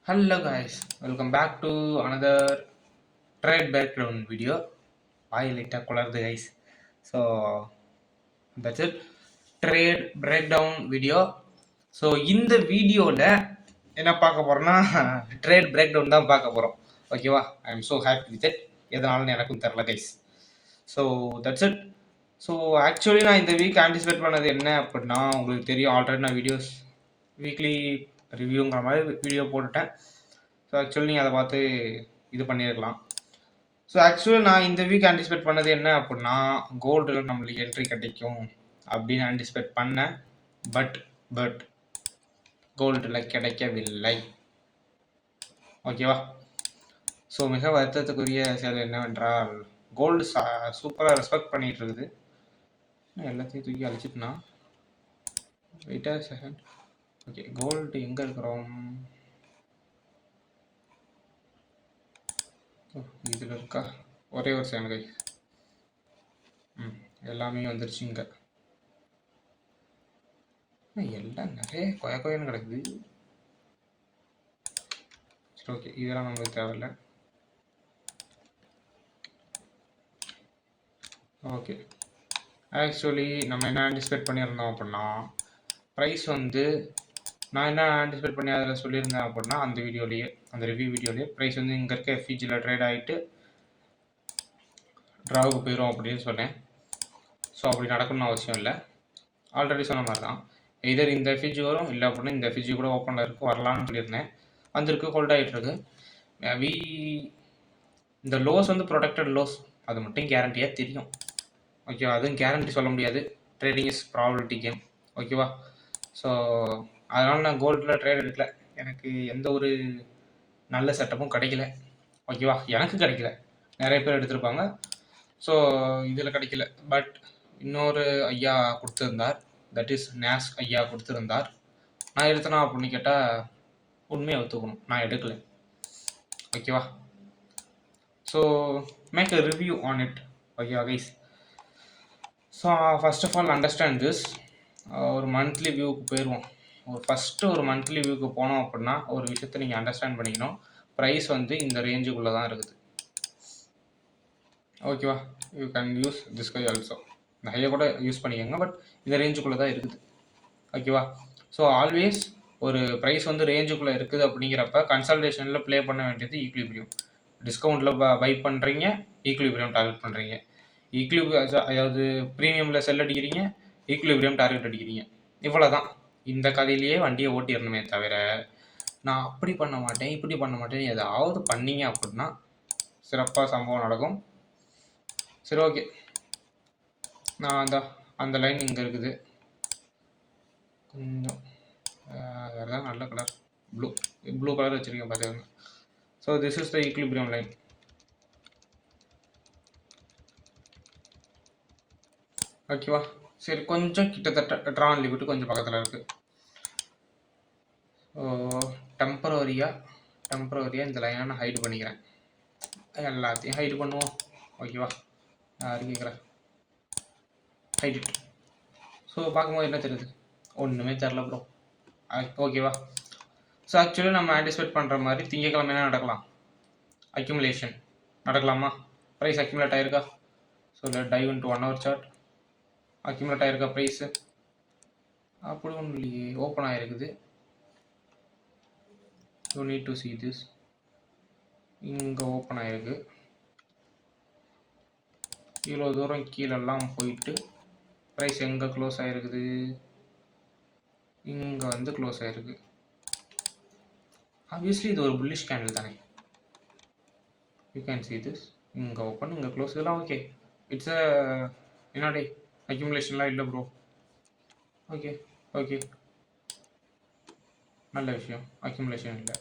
Hello guys, welcome back to another trade background video. வாய் லைட்டாக குளருது guys. So that's it. Trade breakdown video. So இந்த வீடியோவில் என்ன பார்க்க போகிறோன்னா ட்ரேட் பிரேக் டவுன் தான் பார்க்க போகிறோம். ஓகேவா? I am so happy with it. எதனாலும் எனக்கும் தெரில guys. So that's it. So actually நான் இந்த வீக் ஆன்டிசிபேட் பண்ணது என்ன அப்படின்னா, உங்களுக்கு தெரியும் ஆல்ரெடி நான் வீடியோஸ் வீக்லி ரிவ்யூங்கிற மாதிரி வீடியோ போட்டுட்டேன். ஸோ ஆக்சுவலி நீங்கள் அதை பார்த்து இது பண்ணியிருக்கலாம். ஸோ ஆக்சுவலி நான் இந்த வீக் ஆன்டிசிபேட் பண்ணது என்ன அப்படின்னா, கோல்டில் நம்மளுக்கு என்ட்ரி கிடைக்கும் அப்படின்னு ஆன்டிசிபேட் பண்ணேன். பட் கோல்டில் கிடைக்கவில்லை. ஓகேவா? ஸோ மிக வருத்தத்துக்குரிய செயல் என்னவென்றால், கோல்டு சூப்பராக ரெஸ்பெக்ட் பண்ணிகிட்டு இருக்குது. எல்லாத்தையும் தூக்கி அழிச்சிட்டுனா வெயிட்டா செகண்ட். ஓகே, கோல்டு எங்கே இருக்கிறோம்? இதில் இருக்கா? ஒரே ஒரு செகண்ட் கை. எல்லாமே வந்துருச்சு. இங்கே எல்லாம் நிறைய கொயன்னு கிடக்குது. சரி, ஓகே, இதெல்லாம் நமக்கு தேவையில்லை. ஓகே, ஆக்சுவலி நம்ம என்ன ஆன்டிசிபேட் பண்ணியிருந்தோம் அப்படின்னா, ப்ரைஸ் வந்து நான் என்ன ஆன்டிசிபேட் பண்ணி அதில் சொல்லியிருந்தேன் அப்படின்னா, அந்த வீடியோலேயே, அந்த ரிவ்யூ வீடியோலேயே ப்ரைஸ் வந்து இங்கே இருக்க எஃப்இஜியில் ட்ரேட் ஆகிட்டு ட்ராவுக்கு போயிடும் அப்படின்னு சொன்னேன். ஸோ அப்படி நடக்கணும்னு அவசியம் இல்லை. ஆல்ரெடி சொன்ன மாதிரி தான், எதர் இந்த எஃப்இஜி வரும், இல்லை அப்படின்னா இந்த எஃப்இஜி கூட ஓப்பனில் இருக்குது, வரலான்னு சொல்லியிருந்தேன். வந்திருக்கு, ஹோல்ட் ஆகிட்டுருக்கு. மேபி இந்த லோஸ் வந்து ப்ரொடெக்டட் லோஸ், அது மட்டும் கேரண்டியாக தெரியும். ஓகேவா? அதுவும் கேரண்டி சொல்ல முடியாது. Trading is probability game. ஓகேவா? ஸோ அதனால் நான் கோல்டில் ட்ரேட் எடுக்கல. எனக்கு எந்த ஒரு நல்ல செட்டப்பும் கிடைக்கல. ஓகேவா? எனக்கு கிடைக்கல, நிறைய பேர் எடுத்திருப்பாங்க. ஸோ இதில் கிடைக்கல. பட் இன்னொரு ஐயா கொடுத்துருந்தார், தட் இஸ் நேஸ் ஐயா கொடுத்துருந்தார். நான் எடுத்தனா அப்படின்னு கேட்டால் உண்மையை ஒத்துக்கணும், நான் எடுக்கல. ஓகேவா? So make a review on it. ஓகேவா guys? So first of all understand this. ஒரு மந்த்லி வியூவுக்கு போயிடுவோம். ஒரு மந்த்லி வியூவுக்கு போனோம் அப்படின்னா ஒரு விஷயத்தை நீங்கள் அண்டர்ஸ்டாண்ட் பண்ணிக்கணும். ப்ரைஸ் வந்து இந்த ரேஞ்சுக்குள்ளே தான் இருக்குது. ஓகேவா? You can use this guy also. நிறைய கூட யூஸ் பண்ணிக்கோங்க, பட் இந்த ரேஞ்சுக்குள்ளே தான் இருக்குது. ஓகேவா? ஸோ ஆல்வேஸ் ஒரு ப்ரைஸ் வந்து ரேஞ்சுக்குள்ளே இருக்குது அப்படிங்கிறப்ப கன்சல்டேஷனில் ப்ளே பண்ண வேண்டியது ஈக்லிபிரியம். டிஸ்கவுண்ட்டில் பை பண்ணுறீங்க, ஈக்லிபிரியம் டார்கெட் பண்ணுறீங்க. அதாவது ப்ரீமியமில் செல் அடிக்கிறீங்க, ஈக்லிபிரியம் டார்கெட் அடிக்கிறீங்க. இவ்வளோ தான். இந்த கதையிலேயே வண்டியை ஓட்டிடணுமே தவிர, நான் அப்படி பண்ண மாட்டேன், இப்படி பண்ண மாட்டேன், ஏதாவது பண்ணீங்க அப்படின்னா சிறப்பாக சம்பவம் நடக்கும். சரி, ஓகே. நான் அந்த லைன் இங்கே இருக்குது. கொஞ்சம் வேறு தான் நல்ல கலர், ப்ளூ கலர் வச்சுருக்கேன் பார்த்துக்கோங்க. So this is the equilibrium line. ஓகேவா? சரி, கொஞ்சம் கிட்டத்தட்ட ட்ரான் லிமிட்டு கொஞ்சம் பக்கத்தில் இருக்குது. ஸோ டெம்பரவரியாக இந்த லைனை நான் ஹைட் பண்ணிக்கிறேன். எல்லாத்தையும் ஹைட் பண்ணுவோம். ஓகேவா? யாரு கேட்குறேன், ஹைட் இட். ஸோ பார்க்கும்போது என்ன தெரியுது? ஒன்றுமே தெரில ப்ரோ. ஓகேவா? ஸோ ஆக்சுவலி நம்ம ஆன்டிசிபேட் பண்ணுற மாதிரி திங்கக்கிழமை என்ன நடக்கலாம்? அக்யூமுலேஷன் நடக்கலாமா? ப்ரைஸ் அக்யூமுலேட் ஆகிருக்கா? So dive into 1 hour chart. Accumulate ஆகிருக்கா ப்ரைஸு? அப்படி ஒன்றும் இல்லையே, ஓப்பன் ஆகிருக்குது. You need to see this. இங்கே ஓப்பன் ஆகிருக்கு. இவ்வளோ தூரம் கீழெல்லாம் போயிட்டு ப்ரைஸ் எங்கே க்ளோஸ் ஆகிருக்குது? இங்கே வந்து க்ளோஸ் ஆகிருக்கு. ஆப்வியஸ்லி இது ஒரு புல்லிஷ் கேண்டில் தானே. You can see this. இங்கே ஓப்பன், இங்கே க்ளோஸ், இதெல்லாம் ஓகே. இட்ஸ் என்னடே அக்யூமுலேஷன்லாம் இல்லை ப்ரோ. ஓகே ஓகே, நல்ல விஷயம். அக்யூமுலேஷன் இல்லை.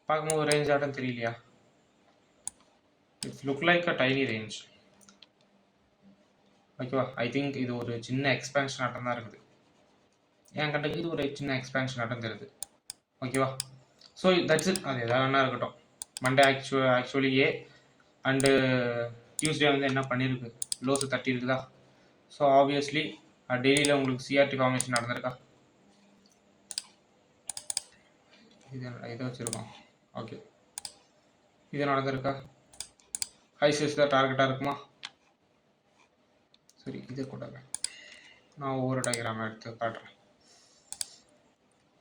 பார்க்கும்போது ரேஞ்ச் ஆட்டம் தெரியலையா? It's look like a tiny range. ஓகேவா? ஐ திங்க் இது ஒரு சின்ன எக்ஸ்பேன்ஷன் ஆட்டம் தான் இருக்குது. என் கண்டுக்கு இது ஒரு சின்ன எக்ஸ்பேன்ஷன் ஆட்டம் தெரியுது. ஓகேவா? So that's it. அது எதாவது வேணா இருக்கட்டும். Monday actually A and Tuesday வந்து என்ன பண்ணியிருக்கு? லோஸு தட்டி இருக்குதா? ஸோ ஆப்வியஸ்லி டெய்லியில் உங்களுக்கு சிஆர்டி ஃபார்மேஷன் நடந்திருக்கா? இதை வச்சுருக்கோம். ஓகே, இது நடந்திருக்கா? ஹைசிஸ் தான் டார்கெட்டாக இருக்குமா? சரி, இது கூட நான் ஒவ்வொரு டயக்ராம் எடுத்து காட்டுறேன்.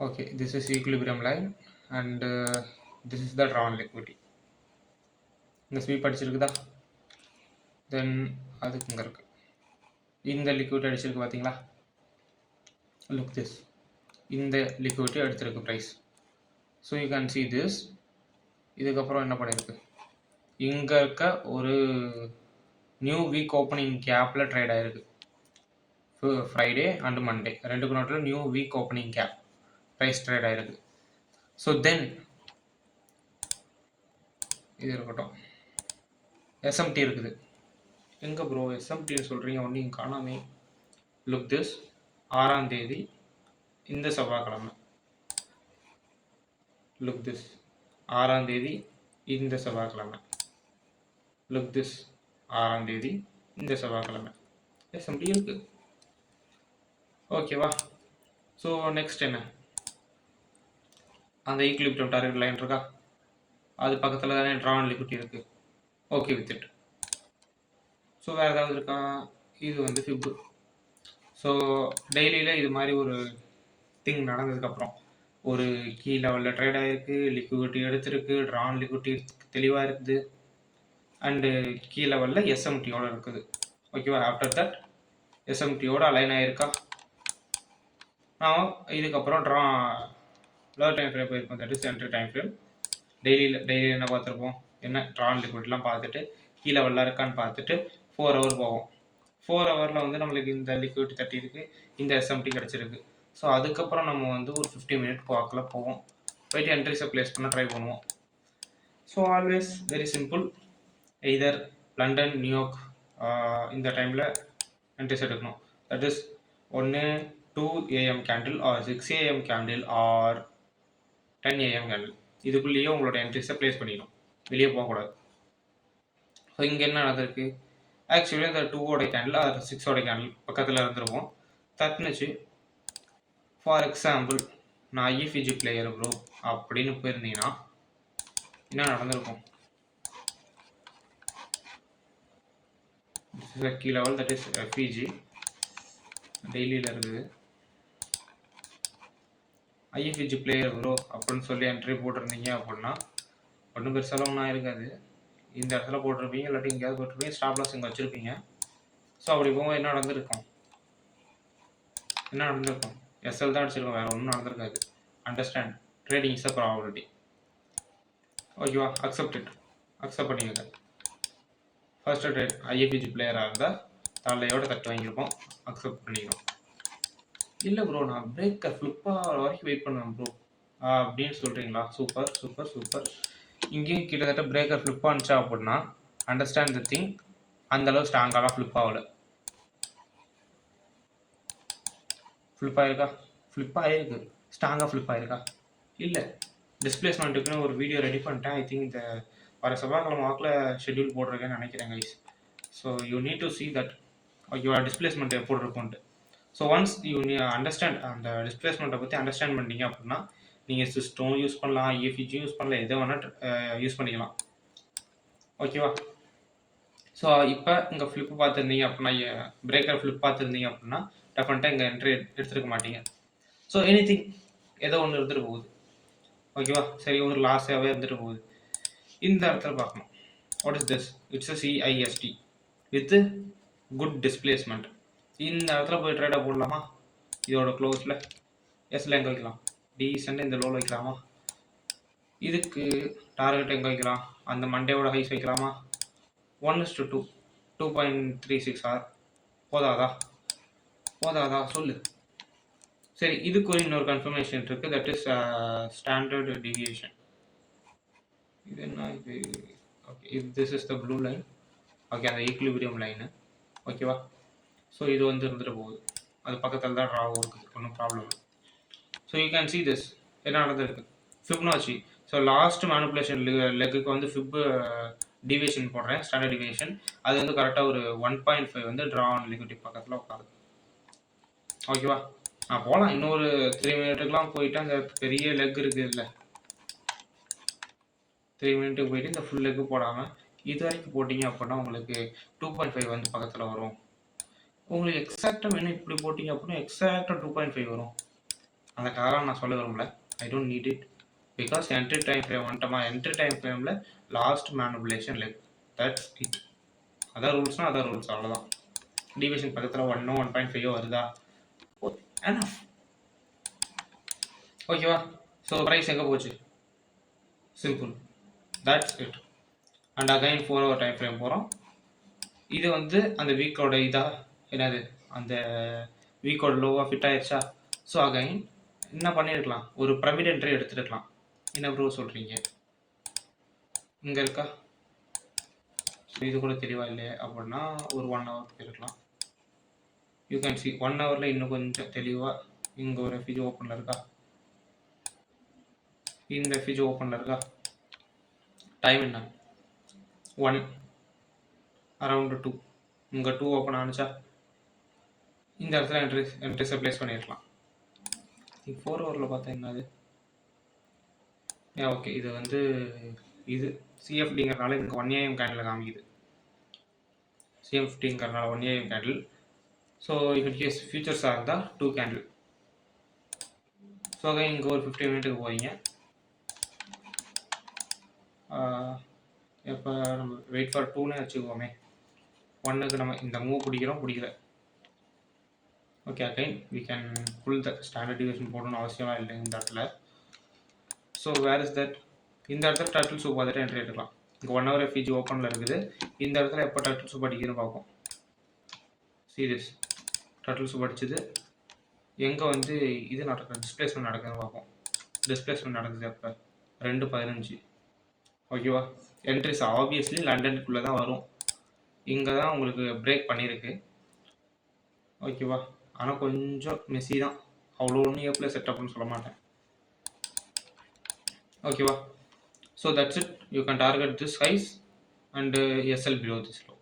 Okay, this is equilibrium line and this is the drawn liquidity. இந்த ஸ்வீப் அடிச்சிருக்குதா? தென் அதுக்கு இங்கே இருக்குது. இந்த லிக்விட் அடிச்சிருக்கு பார்த்தீங்களா? லுக் திஸ், இந்த லிக்விடிட்டி அடிச்சிருக்கு price. So you can see this. இதுக்கப்புறம் என்ன பண்ணியிருக்கு? இங்கே இருக்க ஒரு நியூ வீக் ஓப்பனிங் கேப்பில் ட்ரேட் ஆகிருக்கு. ஃப்ரைடே அண்ட் மண்டே 2 நோட்டில் new week opening gap price trade ஆகிருக்கு. ஸோ தென் இது இருக்கட்டும், எஸ்எம்டி இருக்குது. எங்கே ப்ரோ எஸ்எம்டின்னு சொல்கிறீங்க? ஒன்றையும் காணாமே. லுக் திஸ், 6ஆம் தேதி இந்த செவ்வாய்க்கிழமை. லுக் திஸ், 6ஆம் தேதி இந்த செவ்வாய்க்கிழமை. லுக் திஸ், 6ஆம் தேதி இந்த செவ்வாய்க்கிழமை எஸ்எம்டி இருக்கு. ஓகேவா? ஸோ நெக்ஸ்ட் என்ன? அந்த ஈக்குலிபிரியம் டார்கெட் லைன் இருக்கா? அது பக்கத்தில் தானே ட்ரான் லிக்விடிட்டி இருக்குது. Okay with it. ஸோ வேறு ஏதாவது இருக்கா? இது வந்து ஃபிப்பு. ஸோ டெய்லியில் இது மாதிரி ஒரு திங் நடந்ததுக்கப்புறம் ஒரு கீ லெவலில் ட்ரேட் ஆகிருக்கு, லிக்விடிட்டி எடுத்திருக்கு, ட்ரான் லிக்விடிட்டி தெளிவாக இருக்குது, அண்டு கீ லெவலில் எஸ்எம்டியோடு இருக்குது. ஓகேவா? ஆஃப்டர் தட் எஸ்எம்டியோட அலைன் ஆகிருக்கா? நான் இதுக்கப்புறம் லோவர் டைம் ஃப்ரேம் போயிருக்கோம், that is entry time frame. டெய்லியில் என்ன பார்த்துருப்போம்? என்ன ட்ரான் லிக்விட்லாம் பார்த்துட்டு கீ லெவலில் இருக்கான்னு பார்த்துட்டு 4 ஹவர் போவோம். 4 ஹவரில் வந்து நம்மளுக்கு இந்த லிக்விடிட்டி தட்டியிருக்கு, இந்த எஸ்எம்டி கிடச்சிருக்கு. ஸோ அதுக்கப்புறம் நம்ம வந்து ஒரு 50 மினிட் வாக்கில் போவோம், போயிட்டு என்ட்ரிஸை ப்ளேஸ் பண்ண ட்ரை பண்ணுவோம். So always very simple, either London, New York இந்த டைமில் என்ட்ரிஸ் எடுக்கணும். That is 1 2 AM candle or 6 AM candle or 10 AM candle, இதுக்குள்ளேயே உங்களோட என்ட்ரிஸை ப்ளேஸ் பண்ணிக்கணும், வெளியே போகக்கூடாது. ஸோ இங்கே என்ன நடந்திருக்கு? ஆக்சுவலி இந்த 2ஓட கேண்டில் ஆர் 6ஓட கேண்டில் பக்கத்தில் இருந்துருவோம், தட்டுனுச்சு. ஃபார் எக்ஸாம்பிள் நான் ஐஎஃப்இஜி பிளேயர் ப்ரோ அப்படின்னு போயிருந்தீங்கன்னா என்ன நடந்திருக்கும்? Key level, that is FEG டெய்லியில் இருக்குது. ஐஎஃப்இஜி பிளேயர் ப்ரோ அப்படின்னு சொல்லி என்ட்ரி போட்டிருந்தீங்க அப்படின்னா ஒன்றும் பெருசாலும் ஒன்றும் ஆயிருக்காது. இந்த இடத்துல போட்டிருப்பீங்க, இல்லாட்டி எங்கேயாவது போட்டிருப்பீங்க, ஸ்டாப் லாஸ் இங்கே வச்சுருப்பீங்க. ஸோ அப்படி போகும்போது என்ன நடந்திருக்கும்? எஸ்எல் தான் அடிச்சிருக்கோம், வேறு ஒன்றும் நடந்திருக்காது. Understand, trading is a probability. ஓகேவா? அக்செப்ட் பண்ணிக்கங்க. ஃபர்ஸ்ட் ட்ரேட் ஐஎஃப்இஜி பிளேயராக இருந்தால் தலையோட தட்டு வாங்கியிருப்போம், அக்செப்ட் பண்ணிக்கிறோம். இல்லை ப்ரோ நான் பிரேக்கர் ஃப்ளிப்பாக வரைக்கும் வெயிட் பண்ணுவேன் ப்ரோ அப்படின்னு சொல்கிறீங்களா? Super super super. இங்கேயும் கிட்டத்தட்ட பிரேக்கர் ஃப்ளிப் ஆனிச்சா அப்படின்னா அண்டர்ஸ்டாண்ட் த திங், அந்தளவு ஸ்ட்ராங்காலாம் ஃப்ளிப் ஆகலை. ஃப்ளிப் ஆகிருக்கா? ஃப்ளிப் ஆகிருக்கு. ஸ்ட்ராங்காக ஃப்ளிப் ஆகிருக்கா? இல்லை. டிஸ்பிளேஸ்மெண்ட்டுக்குன்னு ஒரு வீடியோ ரெடி பண்ணிட்டேன். ஐ திங்க் இந்த வர செவ்வாய்க்கிழமை வாக்கில் ஷெட்யூல் போட்டிருக்கேன்னு நினைக்கிறேன் guys. So you need to see that ஓகேவா, டிஸ்பிளேஸ்மெண்ட் எப்போ இருக்கும்ட்டு. ஸோ ஒன்ஸ் யூ அண்டர்ஸ்டாண்ட், அந்த டிஸ்பிளேஸ்மெண்ட்டை பற்றி அண்டர்ஸ்டாண்ட் பண்ணிட்டீங்க அப்படின்னா நீங்கள் சிஸ்டம் யூஸ் பண்ணலாம், ஐஎஃப்இஜி யூஸ் பண்ணலாம், எதை வேணால் யூஸ் பண்ணிக்கலாம். ஓகேவா? ஸோ இப்போ இங்கே ஃப்ளிப்பு பார்த்துருந்தீங்க அப்படின்னா, பிரேக்கர் ஃப்ளிப் பார்த்துருந்தீங்க அப்படின்னா டெஃபினட்டாக இங்கே என்ட்ரி எடுத்துருக்க மாட்டீங்க. ஸோ எனி திங் ஏதோ ஒன்று இருந்துட்டு போகுது. ஓகேவா? சரி, ஒரு லாஸாகவே இருந்துட்டு போகுது. இந்த இடத்துல பார்க்கணும், what is this? It's a CISD with good displacement. இந்த இடத்துல போய் ட்ரேடாக போடலாமா? இதோட க்ளோஸில் எஸ்ல எங்கே வைக்கலாம்? டீசெண்டாக இந்த லோவில் வைக்கலாமா? இதுக்கு டார்கெட் எங்கே வைக்கலாம்? அந்த மண்டேவோட ஹைஸ் வைக்கலாமா? 1:2 2.36 ஆர் போதாதா சொல்லு. சரி, இதுக்கு ஒரு இன்னொரு கன்ஃபர்மேஷன் இருக்குது, தட் இஸ் ஸ்டாண்டர்ட் டிவியேஷன். இது என்ன இது? ஓகே, இது this is the blue line. Okay, அந்த ஈக்குலிபிரியம் லைனு. ஓகேவா? ஸோ இது வந்து இருந்துட்டு போகுது, அது பக்கத்தில் தான் ட்ராவும் இருக்குது, ஒன்றும் ப்ராப்ளம் இல்லை. So you can see this என்ன நடந்திருக்கு? ஃபிப்னாச்சி. ஸோ லாஸ்ட் மேனிப்புலேஷன் லெக்குக்கு வந்து ஃபிப்பு டிவியேஷன் போடுறேன், ஸ்டாண்டர்ட் டிவியேஷன். அது வந்து கரெக்டாக ஒரு 1.5 வந்து ட்ரா ஆன் லிக்விடிட்டி பக்கத்தில் உட்காது. ஓகேவா? நான் போகலாம், இன்னொரு 3 மினிட்டுக்கெலாம் போயிட்டு அந்த பெரிய லெக் இருக்குது இல்லை, 3 மினிட்டுக்கு போயிட்டு இந்த ஃபுல் லெக்கு போடாமல் இது வரைக்கும் போட்டிங்க அப்படின்னா உங்களுக்கு 2.5 வந்து பக்கத்தில் வரும். உங்களுக்கு எக்ஸாக்டாக வேணும் இப்படி போட்டிங்க அப்படின்னா எக்ஸாக்டாக 2.5 வரும். அந்த காரணம் நான் சொல்ல விரும்பல. I don't need it because entry time frame வந்துட்டோமா, என்ட்ரி டைம் ஃப்ரேமில் last manipulation leg, that's it. அதான் ரூல்ஸ்னால் அதான் ரூல்ஸ், அவ்வளோதான். டிவிஷன் பக்கத்தில் 1 1.5 வருதா, எனஃப். ஓகேவா? ஸோ ப்ரைஸ் எங்கே போச்சு, simple, that's it. And again 4 hour time frame போகிறோம். இது வந்து அந்த வீக்கோட இதாக என்னது, அந்த வீக்கோட லோவாக ஃபிட் ஆயிடுச்சா. ஸோ அகைன் என்ன பண்ணியிருக்கலாம், ஒரு பிரமிட் என்ட்ரி எடுத்துருக்கலாம். என்ன ப்ரோ சொல்கிறீங்க, இங்கே இருக்கா? ஸோ இது கூட தெளிவாக இல்லை அப்படின்னா ஒரு 1 hour இருக்கலாம். யூ கேன் சி 1 hourல இன்னும் கொஞ்சம் தெளிவாக. இங்கே ஒரு எஃபிஜி ஓப்பனில் இருக்கா, இந்த எஃபிஜி ஓப்பனில் இருக்கா, டைம் என்ன 1 அரவுண்டு 2, இங்கே 2 ஓப்பன் ஆனிச்சா, இந்த இடத்துல என்ட்ரிஸை ப்ளேஸ் பண்ணியிருக்கலாம். 4 ஹவரில் பார்த்தா என்னது, ஓகே இது வந்து இது சிஎஃப்டிங்கிறனால எனக்கு 1 AM கேண்டில் காமிக்குது. சிஎஃப்டிங்கிறனால 1 AM கேண்டில். ஸோ இப்போ கேஸ் ஃபியூச்சர்ஸாக இருந்தால் 2 கேண்டில். ஸோ அகைன் இங்கே ஒரு 15 மினிட்டுக்கு போகிறீங்க. இப்போ நம்ம வெயிட் ஃபார் 2ன்னு வச்சுக்கோமே, 1க்கு நம்ம இந்த மூவ் பிடிக்கல. Okay again we can full the standard division போடணும்னு அவசியமாக இல்லை இந்த இடத்துல. ஸோ வேர் இஸ் தட், இந்த இடத்துல டர்ட்டில் சூப் பார்த்துட்டு என்ட்ரி எடுக்கலாம். இங்கே 1 hour எஃபிஜி ஓப்பனில் இருக்குது. இந்த இடத்துல எப்போ டர்ட்டில் சூப் அடிக்குதுன்னு பார்ப்போம். சீரியஸ் டர்ட்டில் சூப் அடிச்சது எங்கே வந்து இது நடக்குது, டிஸ்பிளேஸ்மெண்ட் நடக்குதுன்னு பார்ப்போம். டிஸ்பிளேஸ்மெண்ட் நடக்குது எப்போ, 2:15. ஓகேவா? என்ட்ரிஸ் ஆப்வியஸ்லி லண்டனுக்குள்ளே தான் வரும். இங்கே தான் உங்களுக்கு பிரேக் பண்ணியிருக்கு. ஓகேவா? ஆனால் கொஞ்சம் மெஸ்ஸி தான், அவ்வளோ ஒன்றும் ஏப்ல செட்டப்னு சொல்ல மாட்டேன். ஓகேவா? So that's it. You can target this highs and SL below this low.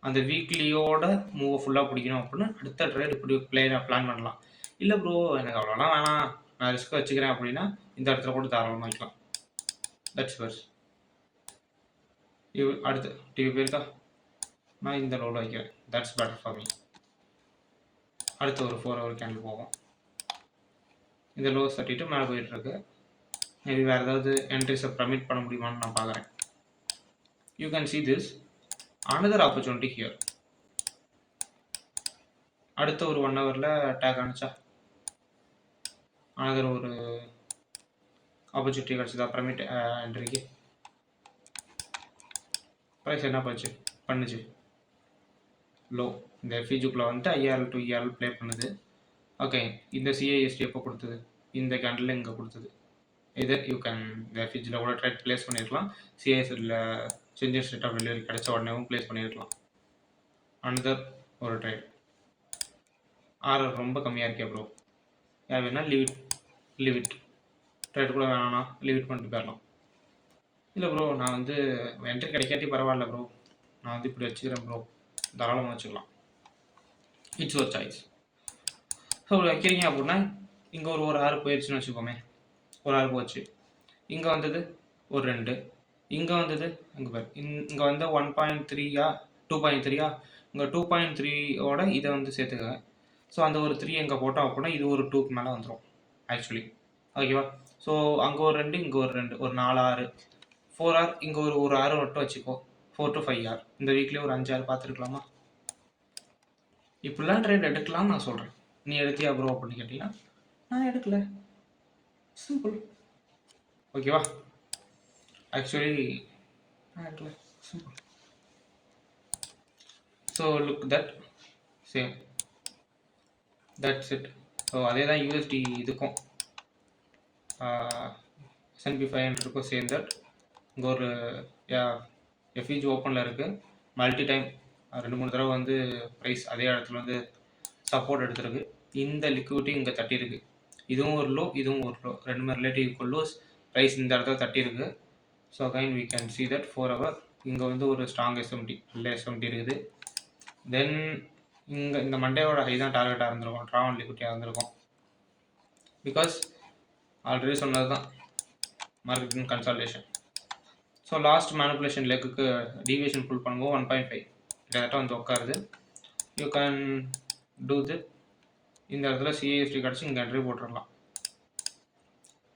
அந்த வீக்லியோட மூவை ஃபுல்லாக பிடிக்கணும் அப்படின்னா அடுத்த ட்ரேட் இப்படி பிளான் பண்ணலாம். இல்லை ப்ரோ எனக்கு அவ்வளோலாம் வேணாம், நான் ரிஸ்க் வச்சுக்கிறேன் அப்படின்னா இந்த இடத்துல கூட தாராளமாக வைக்கலாம். That's verse. அடுத்து டிவி போயிருக்கா, நான் இந்த லோவில் வைக்கிறேன். That's better for me. அடுத்து ஒரு 4 hour கேண்டில் போகும். இந்த லோ தட்டிட்டு மேலே போயிட்டுருக்கு. மேபி வேறு ஏதாவது என்ட்ரிஸை ப்ரமிட் பண்ண முடியுமான்னு நான் பார்க்குறேன். You can see this another opportunity here. அடுத்த ஒரு 1 hourல டேக் ஆனிச்சா, another ஒரு ஆப்பர்ச்சுனிட்டி கிடச்சிதா ப்ரமிட் என்ட்ரிக்கு. ப்ரைஸ் என்ன பண்ணுச்சு லோ. இந்த எஃபிஜுக்குள்ளே வந்துட்டு IRL to ERL ப்ளே பண்ணுது. ஓகே இந்த CIST எப்போ கொடுத்தது, இந்த கேண்டில் இங்கே கொடுத்தது. இது யூ கேன் இந்த எஃபிஜில் கூட ட்ரேட் ப்ளேஸ் பண்ணியிருக்கலாம். CISL செஞ்சு ஸ்டேட் ஆஃப் டெலிவரி கிடைச்ச உடனேவும் ப்ளேஸ் பண்ணியிருக்கலாம். அனதர் ஒரு ட்ரேட். ஆர்ஆர் ரொம்ப கம்மியாக இருக்கே ப்ரோ, யார் வேணால் லீவ் இட். ட்ரேட் கூட வேணாம்னா லீவ் இட் பண்ணிட்டு போயிடலாம். இல்லை ப்ரோ நான் வந்து என்ட்ரி கிடைக்காட்டி பரவாயில்ல ப்ரோ, நான் வந்து இப்படி வச்சுக்கிறேன் ப்ரோ, தாராளமாக வச்சுக்கலாம். இட்ஸ் ஒரு சாய்ஸ். ஸோ வைக்கிறீங்க அப்படின்னா இங்கே ஒரு 6 போயிடுச்சுன்னு வச்சுக்கோமே, ஒரு 6 போச்சு. இங்கே வந்தது ஒரு 2, இங்கே வந்தது இங்கே பாரு, இங்கே வந்து 1.3யா 2.3யா, இங்கே 2.3ஓட இதை வந்து சேர்த்துக்க. ஸோ அந்த ஒரு 3 எங்கே போட்டோம் அப்படின்னா இது ஒரு 2க்கு மேலே வந்துடும் ஆக்சுவலி. ஓகேவா? ஸோ அங்கே ஒரு 2, இங்கே ஒரு 2, ஒரு 4 6, 4 hour, இங்கே ஒரு 6 மட்டும் வச்சுக்கோ, 4 to 5 hour. இந்த வீக்லேயே ஒரு 5 hour பார்த்துருக்கலாமா? இப்படிலாம் ட்ரேட் எடுக்கலாம்னு நான் சொல்கிறேன். நீ எடுத்தியா ப்ரோ அப்படின்னு கேட்டிங்கன்னா நான் எடுக்கல, சிம்பிள். ஓகேவா? ஆக்சுவலி நான் எடுக்கல, simple. So look that same, that's it. So அதே தான் யூஎஸ்டி இதுக்கும் S&P 500க்கும் சேம் தட். இங்கே ஒரு எஃபிஜி ஓப்பனில் இருக்குது. மல்டி டைம் 2-3 தடவை வந்து ப்ரைஸ் அதே இடத்துல வந்து சப்போர்ட் எடுத்துருக்கு. இந்த லிக்விட்டி இங்கே தட்டியிருக்கு. இதுவும் ஒரு லோ, இதுவும் ஒரு லோ, ரெண்டுமே ரிலேட்டிவ் ஈக்குவல் லோஸ். ப்ரைஸ் இந்த இடத்துல தட்டியிருக்கு. So again we can see that 4 hour இங்கே வந்து ஒரு ஸ்ட்ராங் எஸ்எம்டி, நல்ல எஸ்எம்டி இருக்குது. தென் இங்கே இந்த மண்டேவோட ஹை தான் டார்கெட்டாக இருந்திருக்கும், ட்ராவன் லிக்விட்டியாக இருந்திருக்கும். பிகாஸ் ஆல்ரெடி சொன்னது தான் marketing consultation. So last manipulation லெக்குக்கு டீவியேஷன் புல் பண்ணும்போது 1.5 கிட்டத்தட்ட வந்து உட்காருது. யூ கேன் டூ திட். இந்த இடத்துல சிஏஎஃப்டி கிடச்சி இங்கே என்ட்ரி போட்டுடலாம்.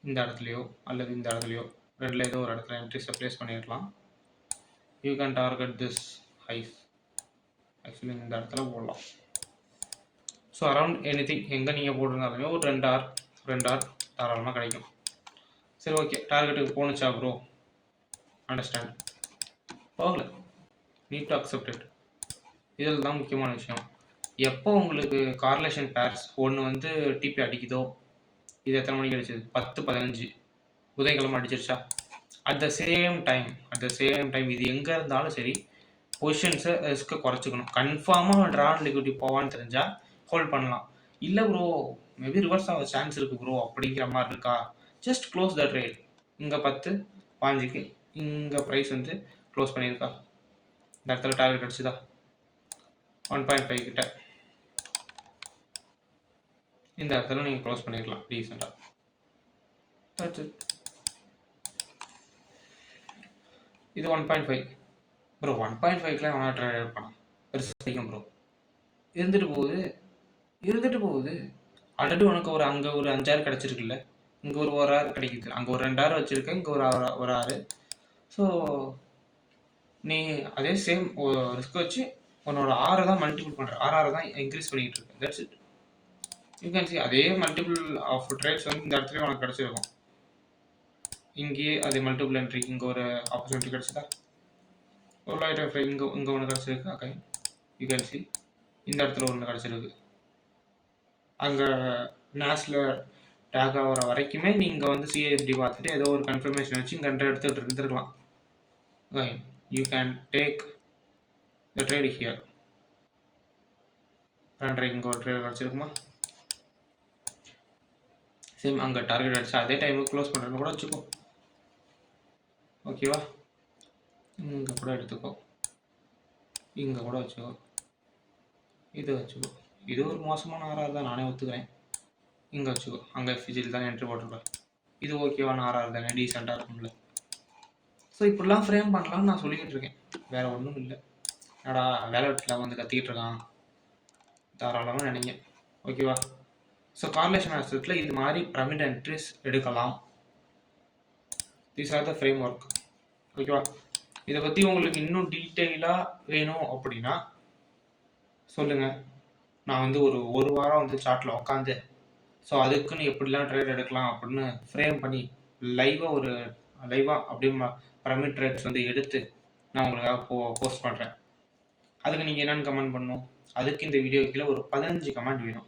இந்த இடத்துலையோ அல்லது இந்த இடத்துலையோ ரெண்டில் ஏதோ ஒரு இடத்துல என்ட்ரிஸை ப்ளேஸ் பண்ணிடலாம். You can target this highs. Actually இந்த இடத்துல போடலாம். ஸோ அரவுண்ட் எனி திங் எங்கே நீங்கள் போட்டிருந்தாலுமே ஒரு 2 hour தாராளமாக கிடைக்கும். சரி, ஓகே, டார்கெட்டுக்கு போணுச்சா ப்ரோ? அண்டர்ஸ்டாண்ட். போகல, நீட் டு அக்செப்ட் இட். இதில் தான் முக்கியமான விஷயம். எப்போ உங்களுக்கு கார்லேஷன் பேர்ஸ் ஒன்று வந்து டிபி அடிக்குதோ, இது எத்தனை மணிக்கு அடிச்சது? 10:15 புதன்கிழமை அடிச்சிருச்சா? அட் த சேம் டைம் இது எங்கே இருந்தாலும் சரி, பொசிஷன்ஸை ரிஸ்க்கை குறைச்சிக்கணும். கன்ஃபார்மாக ட்ரான் லிக்விட்டி போவான்னு தெரிஞ்சால் ஹோல்ட் பண்ணலாம். இல்லை ப்ரோ, மேபி ரிவர்ஸ் ஆக சான்ஸ் இருக்குது ப்ரோ அப்படிங்கிற மாதிரி இருக்கா, ஜஸ்ட் க்ளோஸ் த ட்ரேட். இங்கே 10:5க்கு இங்கே ப்ரைஸ் வந்து க்ளோஸ் பண்ணியிருக்கா, இந்த இடத்துல டார்கெட் அடிச்சுதா 1.5 கிட்ட, இந்த இடத்துல நீங்கள் க்ளோஸ் பண்ணிடலாம் டீசெண்டாக. இது 1.5 ப்ரோ. 1.5க்குலாம் அவனா ட்ரேட் பண்ணலாம், பெருசாக ப்ரோ. இருந்துட்டு போகுது. ஆல்ரெடி உனக்கு அங்கே ஒரு 5 hour கிடச்சிருக்குல்ல, இங்கே ஒரு 1 hour கிடைக்குது, அங்கே ஒரு 2 hour வச்சுருக்கேன், இங்கே ஒரு hour. ஸோ நீ அதே சேம் ரிஸ்க் வச்சு உன்னோட 6 தான் மல்டிபிள் பண்ணுற, 6 தான் இன்க்ரீஸ் பண்ணிக்கிட்டு இருக்கு. That's it. You can C அதே மல்டிபிள் ஆஃப் ட்ரேட்ஸ் வந்து இந்த இடத்துலையும் உனக்கு கிடச்சிருக்கும். இங்கேயே அதே மல்டிபிள் என்ட்ரி, இங்கே ஒரு ஆப்பர்ச்சுனிட்டி கிடச்சிதா, ஒரு லைட் எஃப் இங்கே ஒன்று கிடச்சிருக்கு. ஓகே, யூ கேன் சி இந்த இடத்துல ஒன்று கிடச்சிருக்கு. அங்கே நேஸில் டேக் ஆகிற வரைக்குமே நீங்கள் வந்து சிஏஎஃப்டி பார்த்துட்டு ஏதோ ஒரு கன்ஃபர்மேஷன் வச்சு இங்கே எடுத்துகிட்டு இருந்துருக்கலாம். You can take the trade here. இங்கே ஒரு ட்ரேட் கிடச்சிருக்குமா, சேம் அங்கே டார்கெட் அடிச்சு அதே டைமுக்கு க்ளோஸ் பண்ணுறதுன்னு கூட வச்சுக்கோ. ஓகேவா? இங்கே கூட எடுத்துக்கோ, இங்கே கூட வச்சுக்கோ, இது வச்சுக்கோ. இது ஒரு மோசமான ஆர்ஆர் தான், நானே ஒத்துக்கிறேன். இங்கே வச்சுக்கோ, அங்கே எஃபிஜியில் தான் என்ட்ரி போட்டிருப்பேன். இது ஓகேவான ஆர்ஆர் தானே, டீசெண்டாக இருக்கும்ல. ஸோ இப்படிலாம் ஃப்ரேம் பண்ணலாம்னு நான் சொல்லிக்கிட்டு இருக்கேன், வேறு ஒன்றும் இல்லை. என்னடா வேலை வீட்டில் வந்து கத்திக்கிட்டு இருக்கான், தாராளமாக நினைங்க. ஓகேவா? ஸோ கார்லேஷன் ஆஸ்பெக்டில் இது மாதிரி பிரமிட் என்ட்ரிஸ் எடுக்கலாம். These are the frame work. ஓகேவா? இதை பற்றி உங்களுக்கு இன்னும் டீட்டெயிலாக வேணும் அப்படின்னா சொல்லுங்கள். நான் வந்து ஒரு வாரம் வந்து சார்ட்டில் உட்காந்து ஸோ அதுக்குன்னு எப்படிலாம் ட்ரேட் எடுக்கலாம் அப்படின்னு ஃப்ரேம் பண்ணி லைவாக அப்படியே பிரமிட் ட்ரேட்ஸ் வந்து எடுத்து நான் உங்களுக்காக போஸ்ட் பண்ணுறேன். அதுக்கு நீங்கள் என்னென்னு கமெண்ட் பண்ணணும்? அதுக்கு இந்த வீடியோ கீழே ஒரு 15 கமெண்ட் வேணும்.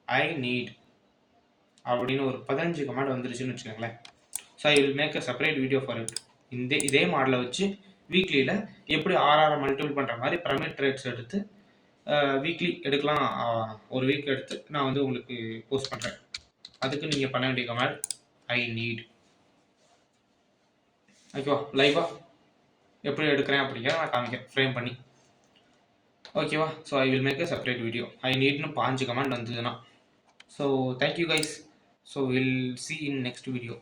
ஐ நீட் அப்படின்னு ஒரு 15 கமெண்ட் வந்துருச்சுன்னு வச்சுக்கோங்களேன். So I will make a separate video for it. இதே மாடலை வச்சு வீக்லியில் எப்படி ஆர்ஆர் மல்டிபிள் பண்ணுற மாதிரி பிரமிட் ட்ரேட்ஸ் எடுத்து வீக்லி எடுக்கலாம். ஒரு வீக் எடுத்து நான் வந்து உங்களுக்கு போஸ்ட் பண்ணுறேன். அதுக்கு நீங்கள் பண்ண வேண்டிய கமெண்ட் ஐ நீட். ஓகேவா? லைவாக எப்படி எடுக்கிறேன் அப்படிங்கிறத நான் காமிக்கிறேன் ஃப்ரேம் பண்ணி. ஓகேவா? So I will make a separate video. I நீட்னு 5 கமெண்ட் வந்ததுன்னா. So thank you guys. So will see in next video.